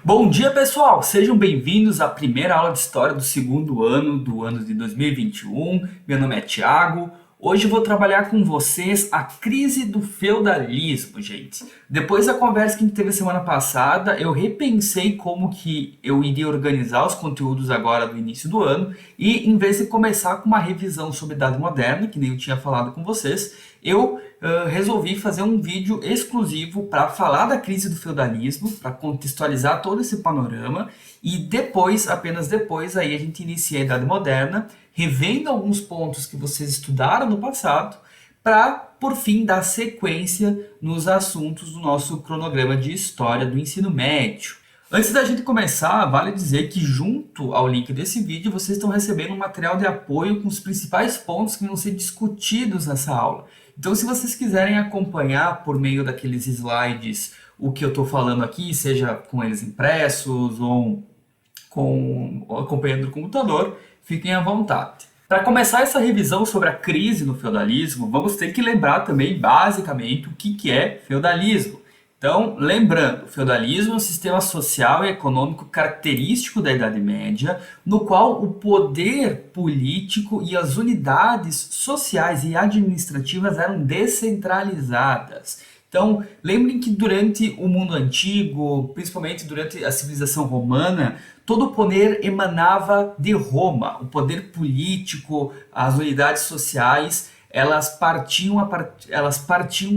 Bom dia, pessoal! Sejam bem-vindos à primeira aula de História do segundo ano do ano de 2021. Meu nome é Thiago. Hoje eu vou trabalhar com vocês a crise do feudalismo, gente. Depois da conversa que a gente teve semana passada, eu repensei como que eu iria organizar os conteúdos agora do início do ano e, em vez de começar com uma revisão sobre Idade Moderna, que nem eu tinha falado com vocês, eu resolvi fazer um vídeo exclusivo para falar da crise do feudalismo, para contextualizar todo esse panorama e depois, apenas depois, aí a gente inicia a Idade Moderna, revendo alguns pontos que vocês estudaram no passado, para, por fim, dar sequência nos assuntos do nosso cronograma de história do ensino médio. Antes da gente começar, vale dizer que junto ao link desse vídeo vocês estão recebendo um material de apoio com os principais pontos que vão ser discutidos nessa aula. Então, se vocês quiserem acompanhar por meio daqueles slides o que eu estou falando aqui, seja com eles impressos ou acompanhando no computador, fiquem à vontade. Para começar essa revisão sobre a crise no feudalismo, vamos ter que lembrar também, basicamente, o que é feudalismo. Então, lembrando, o feudalismo é um sistema social e econômico característico da Idade Média, no qual o poder político e as unidades sociais e administrativas eram descentralizadas. Então, lembrem que durante o mundo antigo, principalmente durante a civilização romana, todo o poder emanava de Roma. O poder político, as unidades sociais, elas partiam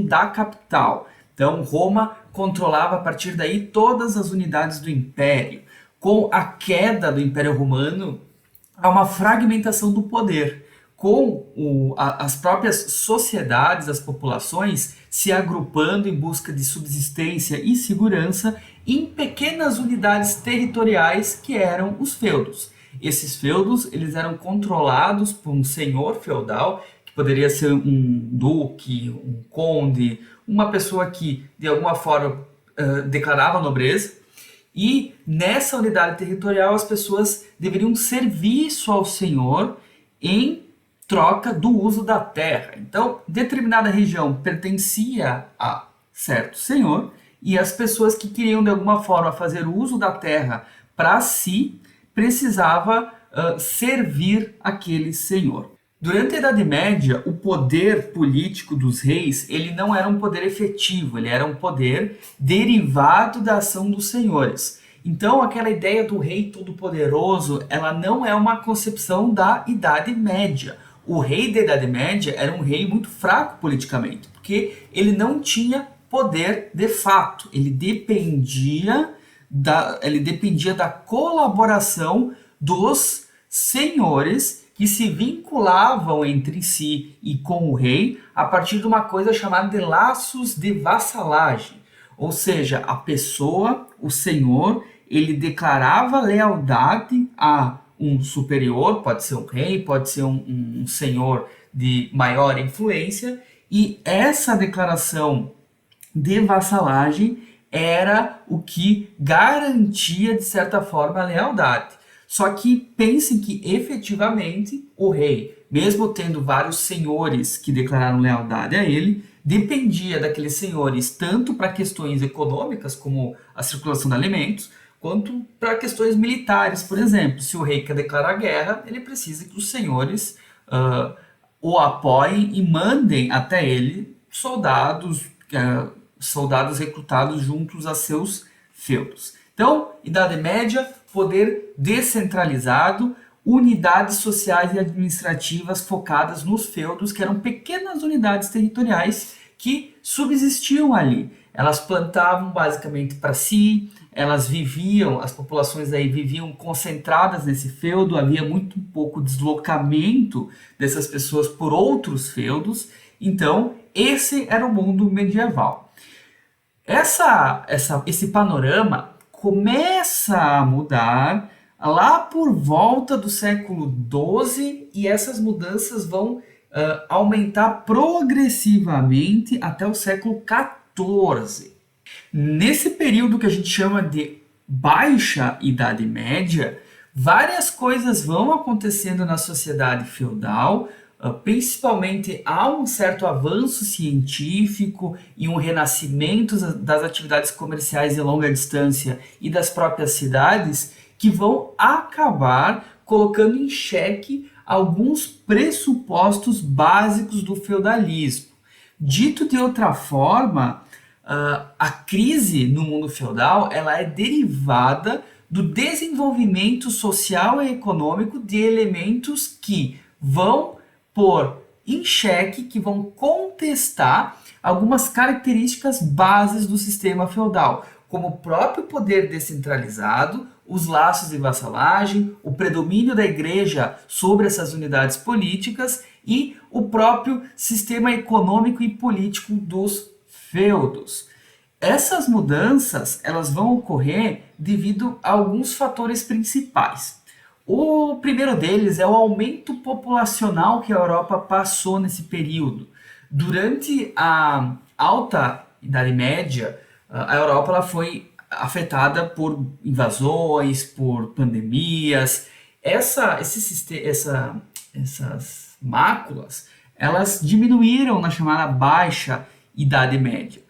da capital. Então, Roma controlava a partir daí todas as unidades do Império. Com a queda do Império Romano, há uma fragmentação do poder, com as próprias sociedades, as populações, se agrupando em busca de subsistência e segurança em pequenas unidades territoriais que eram os feudos. Esses feudos eles eram controlados por um senhor feudal, que poderia ser um duque, um conde, uma pessoa que de alguma forma declarava nobreza, e nessa unidade territorial as pessoas deveriam serviço ao senhor em troca do uso da terra. Então, determinada região pertencia a certo senhor e as pessoas que queriam de alguma forma fazer uso da terra para si precisava servir aquele senhor. Durante a Idade Média, o poder político dos reis ele não era um poder efetivo, ele era um poder derivado da ação dos senhores. Então, aquela ideia do rei todo-poderoso, ela não é uma concepção da Idade Média. O rei da Idade Média era um rei muito fraco politicamente, porque ele não tinha poder de fato, ele dependia da colaboração dos senhores que se vinculavam entre si e com o rei a partir de uma coisa chamada de laços de vassalagem. Ou seja, a pessoa, o senhor, ele declarava lealdade a um superior, pode ser um rei, pode ser um senhor de maior influência, e essa declaração de vassalagem era o que garantia, de certa forma, a lealdade. Só que pensem que, efetivamente, o rei, mesmo tendo vários senhores que declararam lealdade a ele, dependia daqueles senhores tanto para questões econômicas, como a circulação de alimentos, quanto para questões militares. Por exemplo, se o rei quer declarar guerra, ele precisa que os senhores o apoiem e mandem até ele soldados recrutados juntos a seus feudos. Então, Idade Média, poder descentralizado, unidades sociais e administrativas focadas nos feudos, que eram pequenas unidades territoriais que subsistiam ali. Elas plantavam basicamente para si, as populações aí viviam concentradas nesse feudo, havia muito pouco deslocamento dessas pessoas por outros feudos. Então, esse era o mundo medieval. Esse panorama começa a mudar lá por volta do século XII e essas mudanças vão aumentar progressivamente até o século XIV. Nesse período que a gente chama de Baixa Idade Média, várias coisas vão acontecendo na sociedade feudal, Principalmente há um certo avanço científico e um renascimento das atividades comerciais de longa distância e das próprias cidades que vão acabar colocando em xeque alguns pressupostos básicos do feudalismo. Dito de outra forma, a crise no mundo feudal ela é derivada do desenvolvimento social e econômico de elementos que vão pôr em xeque, que vão contestar algumas características bases do sistema feudal, como o próprio poder descentralizado, os laços de vassalagem, o predomínio da igreja sobre essas unidades políticas e o próprio sistema econômico e político dos feudos. Essas mudanças elas vão ocorrer devido a alguns fatores principais. O primeiro deles é o aumento populacional que a Europa passou nesse período. Durante a Alta Idade Média, a Europa ela foi afetada por invasões, por pandemias. Essas máculas elas diminuíram na chamada Baixa Idade Média.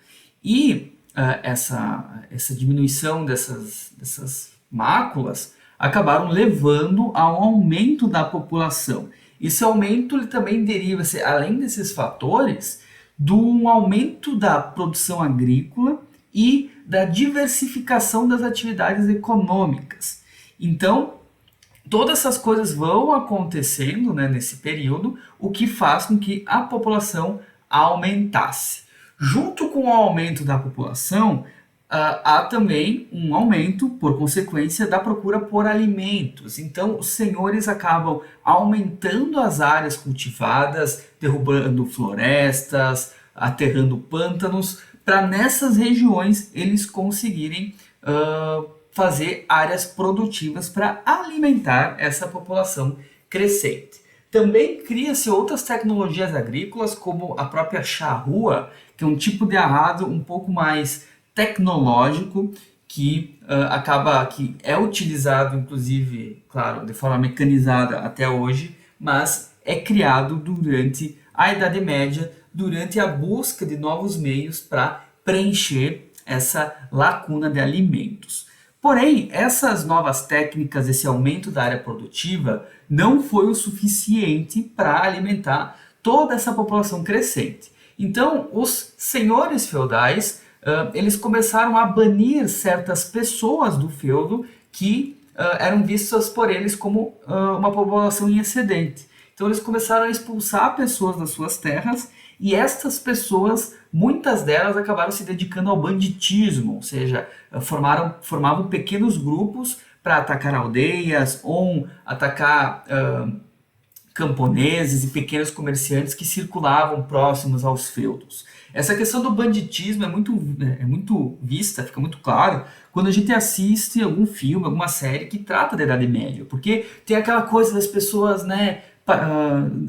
E essa diminuição dessas máculas acabaram levando a um aumento da população. Esse aumento ele também deriva, além desses fatores, de um aumento da produção agrícola e da diversificação das atividades econômicas. Então, todas essas coisas vão acontecendo, né, nesse período, o que faz com que a população aumentasse. Junto com o aumento da população, há também um aumento, por consequência, da procura por alimentos. Então, os senhores acabam aumentando as áreas cultivadas, derrubando florestas, aterrando pântanos, para nessas regiões eles conseguirem fazer áreas produtivas para alimentar essa população crescente. Também cria-se outras tecnologias agrícolas, como a própria charrua, que é um tipo de arado um pouco mais tecnológico, que que é utilizado, inclusive, claro, de forma mecanizada até hoje, mas é criado durante a Idade Média, durante a busca de novos meios para preencher essa lacuna de alimentos. Porém, essas novas técnicas, esse aumento da área produtiva, não foi o suficiente para alimentar toda essa população crescente. Então, os senhores feudais, eles começaram a banir certas pessoas do feudo que eram vistas por eles como uma população em excedente. Então, eles começaram a expulsar pessoas das suas terras e estas pessoas, muitas delas acabaram se dedicando ao banditismo, ou seja, formavam pequenos grupos para atacar aldeias ou atacar camponeses e pequenos comerciantes que circulavam próximos aos feudos. Essa questão do banditismo é muito vista, fica muito claro, quando a gente assiste algum filme, alguma série que trata da Idade Média, porque tem aquela coisa das pessoas, né,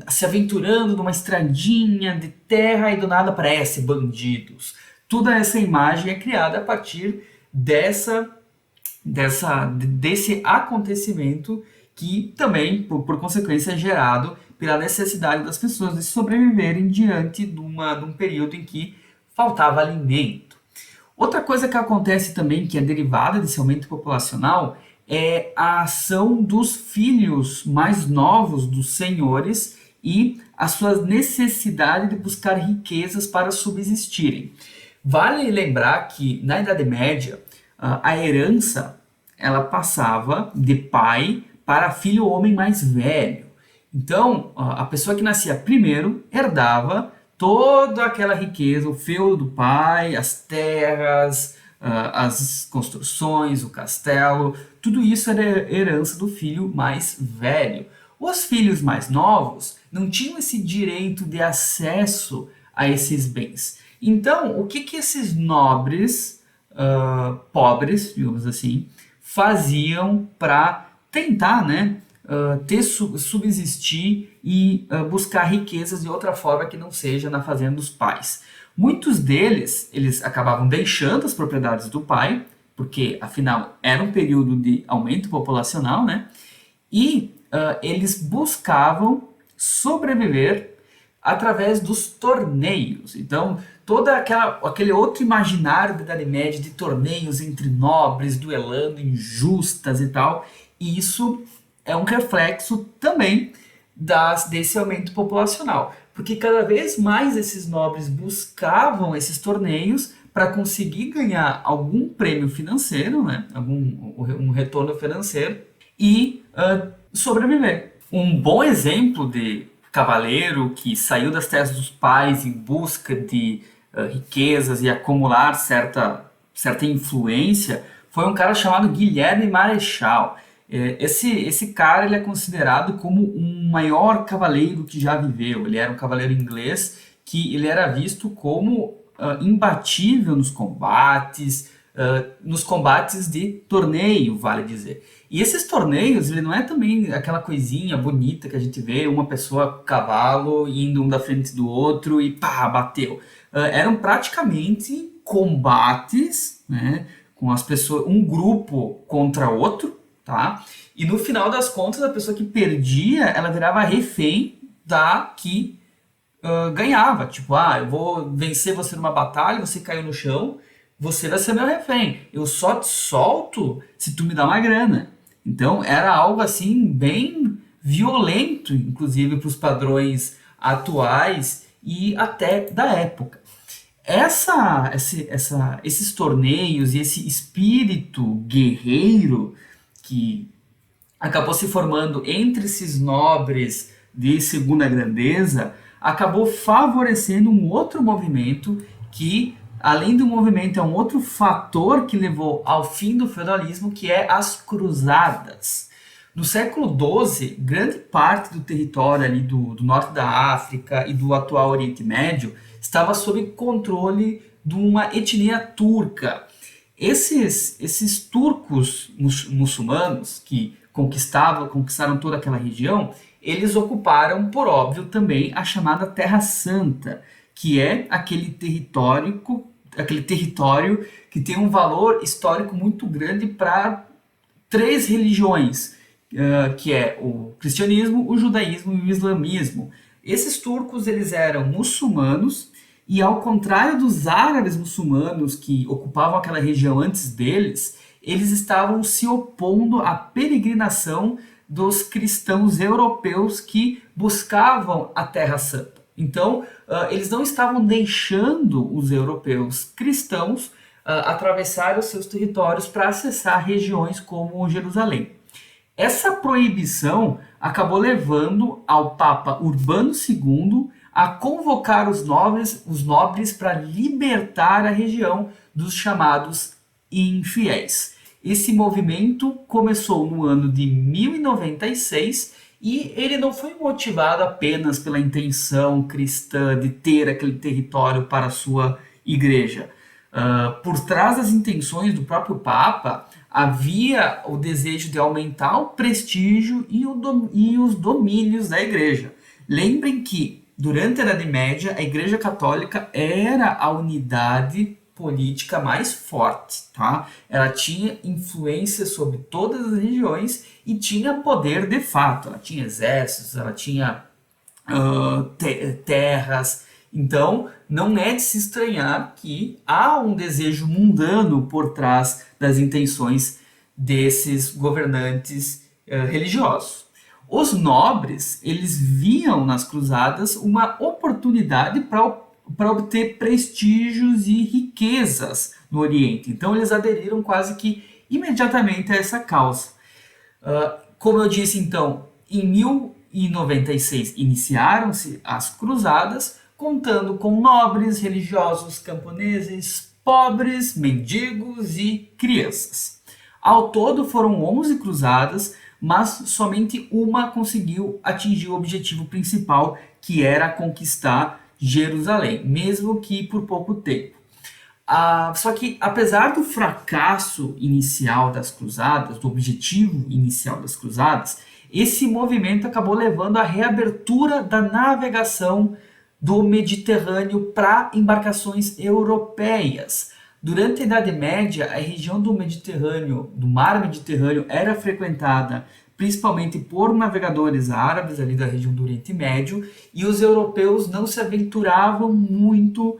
se aventurando numa estradinha de terra e do nada aparece bandidos. Toda essa imagem é criada a partir desse acontecimento que também, por consequência, é gerado pela necessidade das pessoas de sobreviverem diante de um período em que faltava alimento. Outra coisa que acontece também, que é derivada desse aumento populacional, é a ação dos filhos mais novos dos senhores e a sua necessidade de buscar riquezas para subsistirem. Vale lembrar que na Idade Média a herança ela passava de pai para filho homem mais velho. Então a pessoa que nascia primeiro herdava toda aquela riqueza, o feudo do pai, as terras, as construções, o castelo, tudo isso era herança do filho mais velho. Os filhos mais novos não tinham esse direito de acesso a esses bens. Então, o que esses nobres, pobres, digamos assim, faziam para tentar, né, subsistir e buscar riquezas de outra forma que não seja na fazenda dos pais? Muitos deles, eles acabavam deixando as propriedades do pai, porque afinal era um período de aumento populacional, né? E eles buscavam sobreviver através dos torneios. Então, aquele outro imaginário da Idade Média de torneios entre nobres, duelando em justas e tal, e isso é um reflexo também desse aumento populacional, porque cada vez mais esses nobres buscavam esses torneios para conseguir ganhar algum prêmio financeiro, né, um retorno financeiro e sobreviver. Um bom exemplo de cavaleiro que saiu das terras dos pais em busca de riquezas e acumular certa influência foi um cara chamado Guilherme Marechal. Esse cara ele é considerado como um maior cavaleiro que já viveu. Ele era um cavaleiro inglês que ele era visto como imbatível nos combates de torneio, vale dizer. E esses torneios, ele não é também aquela coisinha bonita que a gente vê, uma pessoa cavalo indo um da frente do outro e pá, bateu. Eram praticamente combates, né, com as pessoas, um grupo contra outro, tá? E no final das contas, a pessoa que perdia, ela virava refém da que ganhava. Tipo, eu vou vencer você numa batalha, você caiu no chão, você vai ser meu refém. Eu só te solto se tu me dá uma grana. Então era algo assim bem violento, inclusive para os padrões atuais e até da época. Esses torneios e esse espírito guerreiro que acabou se formando entre esses nobres de segunda grandeza acabou favorecendo um outro movimento que, além do movimento, é um outro fator que levou ao fim do feudalismo, que é as cruzadas. No século XII, grande parte do território ali do norte da África e do atual Oriente Médio estava sob controle de uma etnia turca. Esses turcos muçulmanos que conquistaram toda aquela região, eles ocuparam, por óbvio, também a chamada Terra Santa, que é aquele território que tem um valor histórico muito grande para três religiões, que é o cristianismo, o judaísmo e o islamismo. Esses turcos eles eram muçulmanos e, ao contrário dos árabes muçulmanos que ocupavam aquela região antes deles, eles estavam se opondo à peregrinação dos cristãos europeus que buscavam a Terra Santa. Então, eles não estavam deixando os europeus cristãos atravessar os seus territórios para acessar regiões como Jerusalém. Essa proibição acabou levando ao Papa Urbano II a convocar os nobres para libertar a região dos chamados infiéis. Esse movimento começou no ano de 1096 e ele não foi motivado apenas pela intenção cristã de ter aquele território para a sua igreja. Por trás das intenções do próprio Papa, havia o desejo de aumentar o prestígio e os domínios da igreja. Lembrem que, durante a Idade Média, a Igreja Católica era a unidade política mais forte, tá? Ela tinha influência sobre todas as regiões e tinha poder de fato. Ela tinha exércitos, ela tinha terras. Então, não é de se estranhar que há um desejo mundano por trás das intenções desses governantes religiosos. Os nobres, eles viam nas cruzadas uma oportunidade para obter prestígios e riquezas no Oriente. Então eles aderiram quase que imediatamente a essa causa. Como eu disse, então, em 1096 iniciaram-se as cruzadas, contando com nobres, religiosos, camponeses, pobres, mendigos e crianças. Ao todo foram 11 cruzadas, mas somente uma conseguiu atingir o objetivo principal, que era conquistar Jerusalém, mesmo que por pouco tempo. Só que, apesar do fracasso inicial das cruzadas, do objetivo inicial das cruzadas, esse movimento acabou levando à reabertura da navegação do Mediterrâneo para embarcações europeias. Durante a Idade Média, a região do Mediterrâneo, do Mar Mediterrâneo, era frequentada principalmente por navegadores árabes ali da região do Oriente Médio, e os europeus não se aventuravam muito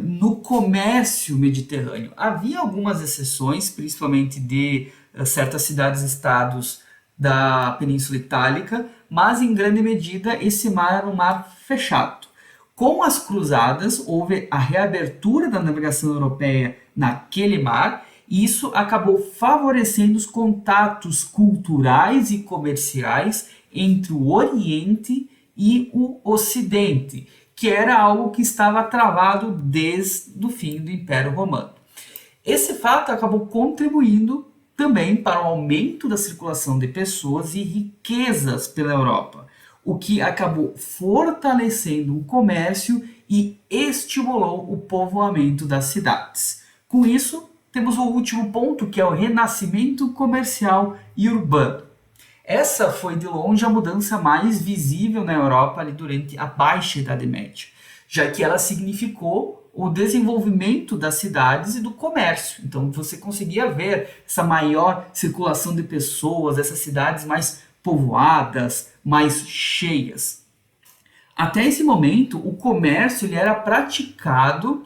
no comércio mediterrâneo. Havia algumas exceções, principalmente de certas cidades-estados da Península Itálica, mas em grande medida esse mar era um mar fechado. Com as cruzadas, houve a reabertura da navegação europeia naquele mar, e isso acabou favorecendo os contatos culturais e comerciais entre o Oriente e o Ocidente, que era algo que estava travado desde o fim do Império Romano. Esse fato acabou contribuindo também para o aumento da circulação de pessoas e riquezas pela Europa, o que acabou fortalecendo o comércio e estimulou o povoamento das cidades. Com isso, temos o último ponto, que é o renascimento comercial e urbano. Essa foi de longe a mudança mais visível na Europa ali durante a Baixa Idade Média, já que ela significou o desenvolvimento das cidades e do comércio. Então você conseguia ver essa maior circulação de pessoas, essas cidades mais povoadas, mais cheias. Até esse momento, o comércio ele era praticado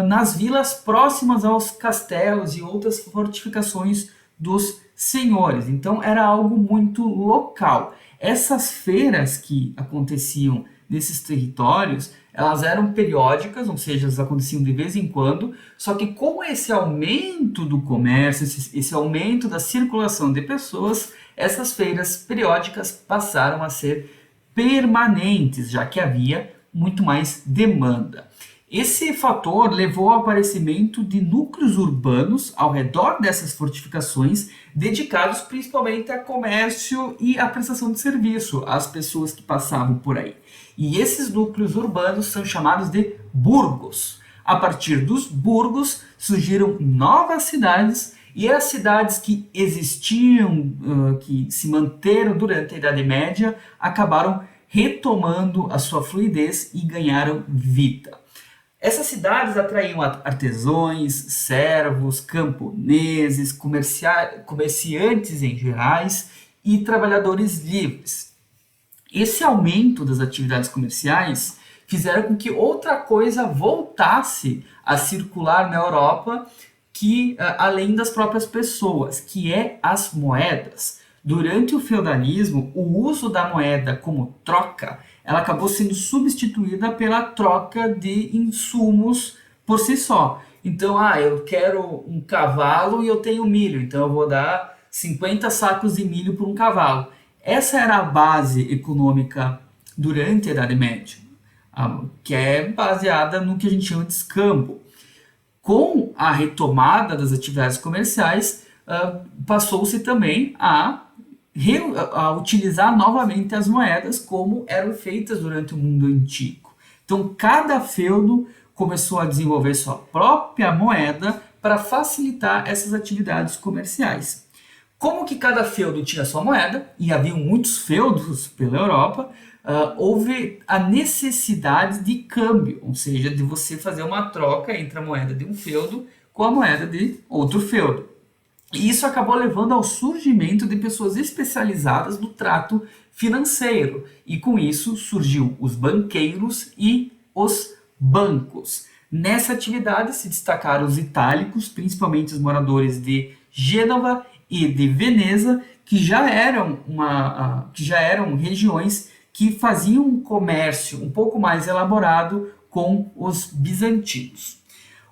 nas vilas próximas aos castelos e outras fortificações dos senhores. Então era algo muito local. Essas feiras que aconteciam nesses territórios, elas eram periódicas, ou seja, elas aconteciam de vez em quando, só que com esse aumento do comércio, esse aumento da circulação de pessoas, essas feiras periódicas passaram a ser permanentes, já que havia muito mais demanda. Esse fator levou ao aparecimento de núcleos urbanos ao redor dessas fortificações, dedicados principalmente a comércio e a prestação de serviço às pessoas que passavam por aí. E esses núcleos urbanos são chamados de burgos. A partir dos burgos surgiram novas cidades, e as cidades que existiam, que se manteram durante a Idade Média, acabaram retomando a sua fluidez e ganharam vida. Essas cidades atraíam artesãos, servos, camponeses, comerciantes em gerais e trabalhadores livres. Esse aumento das atividades comerciais fizeram com que outra coisa voltasse a circular na Europa, que além das próprias pessoas, que é as moedas. Durante o feudalismo, o uso da moeda como troca, ela acabou sendo substituída pela troca de insumos por si só. Então, eu quero um cavalo e eu tenho milho, então eu vou dar 50 sacos de milho por um cavalo. Essa era a base econômica durante a Idade Média, que é baseada no que a gente chama de escambo. Com a retomada das atividades comerciais, passou-se também a utilizar novamente as moedas como eram feitas durante o mundo antigo. Então, cada feudo começou a desenvolver sua própria moeda para facilitar essas atividades comerciais. Como que cada feudo tinha sua moeda, e havia muitos feudos pela Europa, houve a necessidade de câmbio, ou seja, de você fazer uma troca entre a moeda de um feudo com a moeda de outro feudo. E isso acabou levando ao surgimento de pessoas especializadas no trato financeiro. E com isso surgiu os banqueiros e os bancos. Nessa atividade se destacaram os itálicos, principalmente os moradores de Gênova e de Veneza, que já eram regiões que faziam um comércio um pouco mais elaborado com os bizantinos.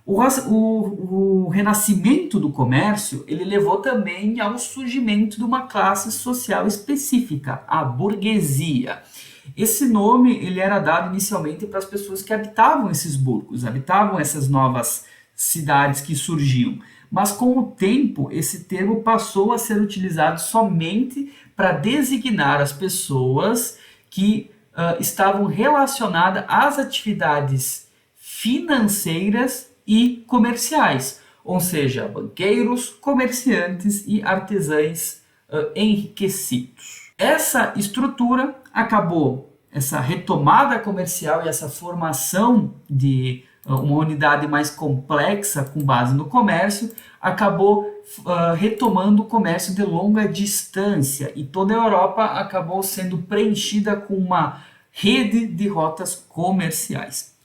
O renascimento do comércio ele levou também ao surgimento de uma classe social específica, a burguesia. Esse nome ele era dado inicialmente para as pessoas que habitavam esses burgos, habitavam essas novas cidades que surgiam. Mas com o tempo, esse termo passou a ser utilizado somente para designar as pessoas que estavam relacionadas às atividades financeiras e comerciais, ou seja, banqueiros, comerciantes e artesãos enriquecidos. Essa estrutura acabou, essa retomada comercial e essa formação de uma unidade mais complexa com base no comércio, acabou retomando o comércio de longa distância e toda a Europa acabou sendo preenchida com uma rede de rotas comerciais.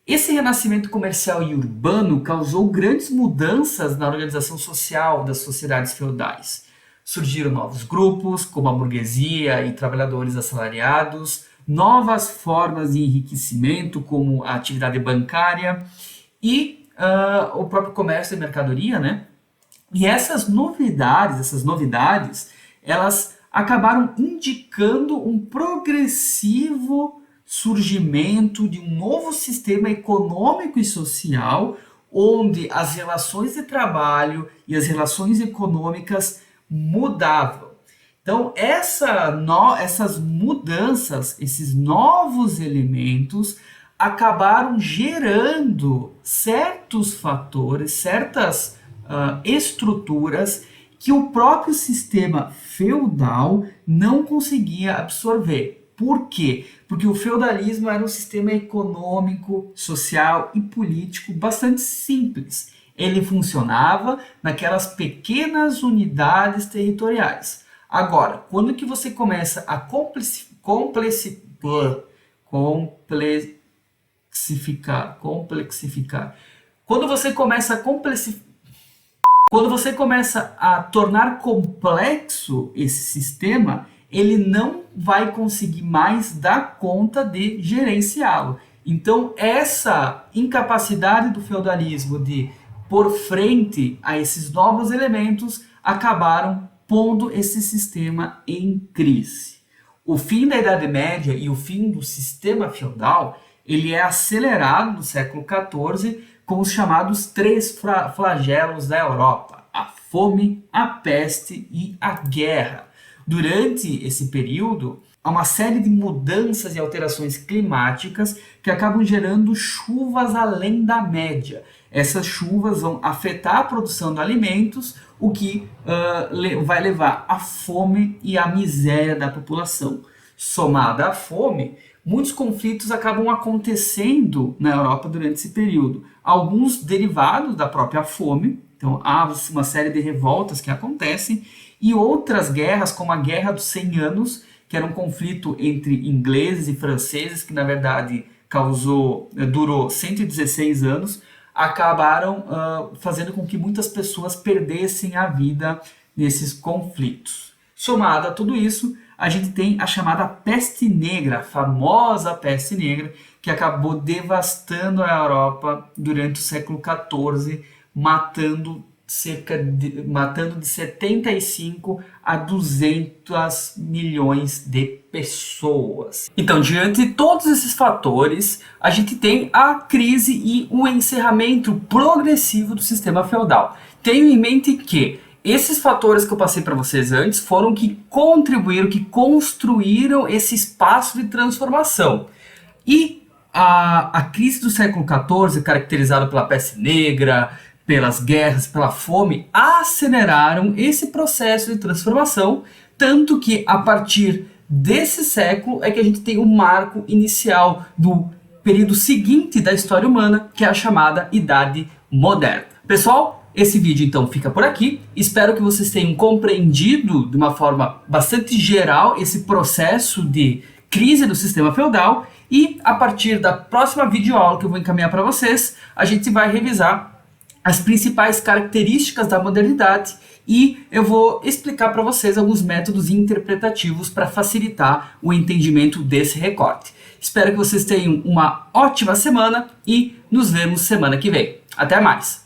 Esse renascimento comercial e urbano causou grandes mudanças na organização social das sociedades feudais. Surgiram novos grupos, como a burguesia e trabalhadores assalariados, novas formas de enriquecimento, como a atividade bancária e o próprio comércio e mercadoria, né? E essas novidades, elas acabaram indicando um progressivo surgimento de um novo sistema econômico e social, onde as relações de trabalho e as relações econômicas mudavam. Então, essas mudanças, esses novos elementos, acabaram gerando certos fatores, certas estruturas que o próprio sistema feudal não conseguia absorver. Por quê? Porque o feudalismo era um sistema econômico, social e político bastante simples. Ele funcionava naquelas pequenas unidades territoriais. Agora, quando que você começa a complexificar, quando você começa a tornar complexo esse sistema, ele não vai conseguir mais dar conta de gerenciá-lo. Então, essa incapacidade do feudalismo de pôr frente a esses novos elementos acabaram pondo esse sistema em crise. O fim da Idade Média e o fim do sistema feudal, ele é acelerado no século XIV com os chamados três flagelos da Europa: a fome, a peste e a guerra. Durante esse período, há uma série de mudanças e alterações climáticas que acabam gerando chuvas além da média. Essas chuvas vão afetar a produção de alimentos, o que vai levar à fome e à miséria da população. Somada à fome, muitos conflitos acabam acontecendo na Europa durante esse período. Alguns derivados da própria fome, então há uma série de revoltas que acontecem, e outras guerras, como a Guerra dos 100 Anos, que era um conflito entre ingleses e franceses, que na verdade durou 116 anos, acabaram fazendo com que muitas pessoas perdessem a vida nesses conflitos. Somado a tudo isso, a gente tem a chamada Peste Negra, a famosa Peste Negra, que acabou devastando a Europa durante o século XIV, matando de 75 a 200 milhões de pessoas. Então, diante de todos esses fatores, a gente tem a crise e o encerramento progressivo do sistema feudal. Tenho em mente que esses fatores que eu passei para vocês antes foram que contribuíram, que construíram esse espaço de transformação. E a crise do século XIV, caracterizada pela peste negra, pelas guerras, pela fome, aceleraram esse processo de transformação, tanto que a partir desse século é que a gente tem o marco inicial do período seguinte da história humana, que é a chamada Idade Moderna. Pessoal, esse vídeo então fica por aqui. Espero que vocês tenham compreendido de uma forma bastante geral esse processo de crise do sistema feudal e a partir da próxima videoaula que eu vou encaminhar para vocês, a gente vai revisar as principais características da modernidade e eu vou explicar para vocês alguns métodos interpretativos para facilitar o entendimento desse recorte. Espero que vocês tenham uma ótima semana e nos vemos semana que vem. Até mais!